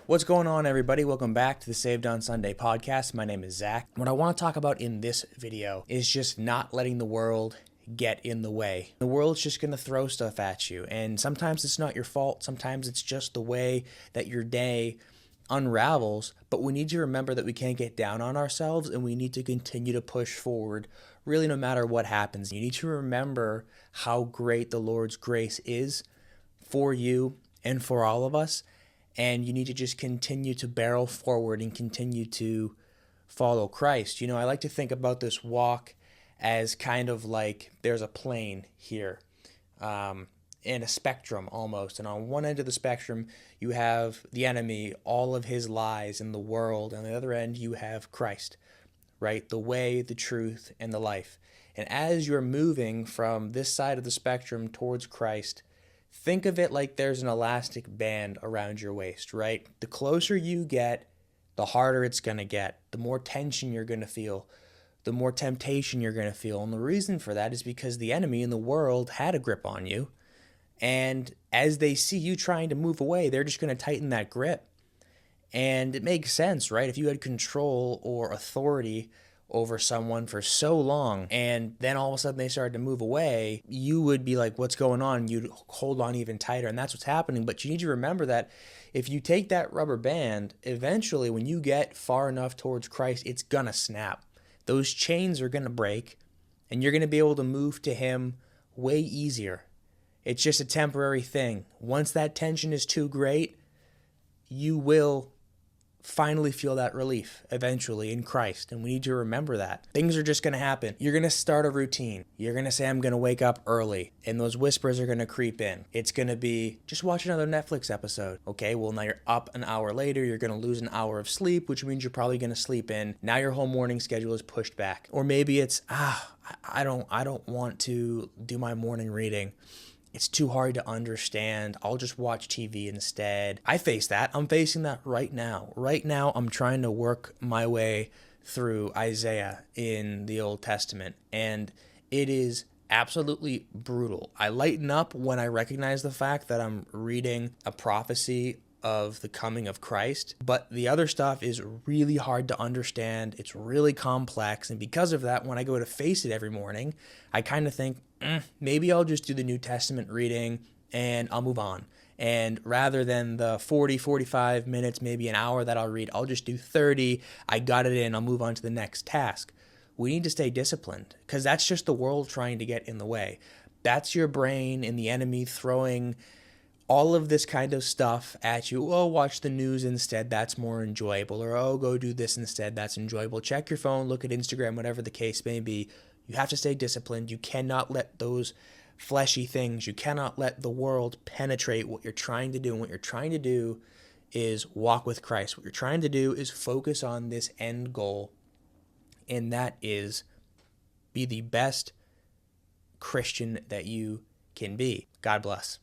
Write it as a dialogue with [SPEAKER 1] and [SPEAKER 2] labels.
[SPEAKER 1] What's going on, everybody? Welcome back to the Saved on Sunday podcast. My name is Zach. What I want to talk about in this video is just not letting the world get in the way. The world's just going to throw stuff at you, and sometimes it's not your fault. Sometimes it's just the way that your day unravels, but we need to remember that we can't get down on ourselves, and we need to continue to push forward, really, no matter what happens. You need to remember how great the Lord's grace is for you and for all of us. And you need to just continue to barrel forward and continue to follow Christ. You know, I like to think about this walk as kind of like there's a plane here and a spectrum almost. And on one end of the spectrum, you have the enemy, all of his lies in the world. And on the other end, you have Christ, right? The way, the truth, and the life. And as you're moving from this side of the spectrum towards Christ, think of it like there's an elastic band around your waist, right? The closer you get, the harder it's going to get. The more tension you're going to feel, the more temptation you're going to feel. And the reason for that is because the enemy in the world had a grip on you. And as they see you trying to move away, they're just going to tighten that grip. And it makes sense, right? If you had control or authority over someone for so long, and then all of a sudden they started to move away, you would be like, what's going on? You'd hold on even tighter, and that's what's happening. But you need to remember that if you take that rubber band, eventually when you get far enough towards Christ, it's gonna snap. Those chains are gonna break, and you're gonna be able to move to Him way easier. It's just a temporary thing. Once that tension is too great, you will finally feel that relief eventually in Christ. And we need to remember that. Things are just going to happen. You're going to start a routine. You're going to say, I'm going to wake up early. And those whispers are going to creep in. It's going to be, just watch another Netflix episode. Okay, well, now you're up an hour later. You're going to lose an hour of sleep, which means you're probably going to sleep in. Now your whole morning schedule is pushed back. Or maybe it's, I don't want to do my morning reading. It's too hard to understand. I'll just watch TV instead. I face that. I'm facing that right now. Right now, I'm trying to work my way through Isaiah in the Old Testament, and it is absolutely brutal. I lighten up when I recognize the fact that I'm reading a prophecy of the coming of Christ, but the other stuff is really hard to understand. It's really complex, and because of that, when I go to face it every morning, I kind of think, maybe I'll just do the New Testament reading and I'll move on. And rather than the 40, 45 minutes, maybe an hour that I'll read, I'll just do 30. I got it in. I'll move on to the next task. We need to stay disciplined because that's just the world trying to get in the way. That's your brain and the enemy throwing all of this kind of stuff at you. Oh, watch the news instead. That's more enjoyable. Or, oh, go do this instead. That's enjoyable. Check your phone, look at Instagram, whatever the case may be. You have to stay disciplined. You cannot let those fleshy things, you cannot let the world penetrate what you're trying to do. And what you're trying to do is walk with Christ. What you're trying to do is focus on this end goal, and that is be the best Christian that you can be. God bless.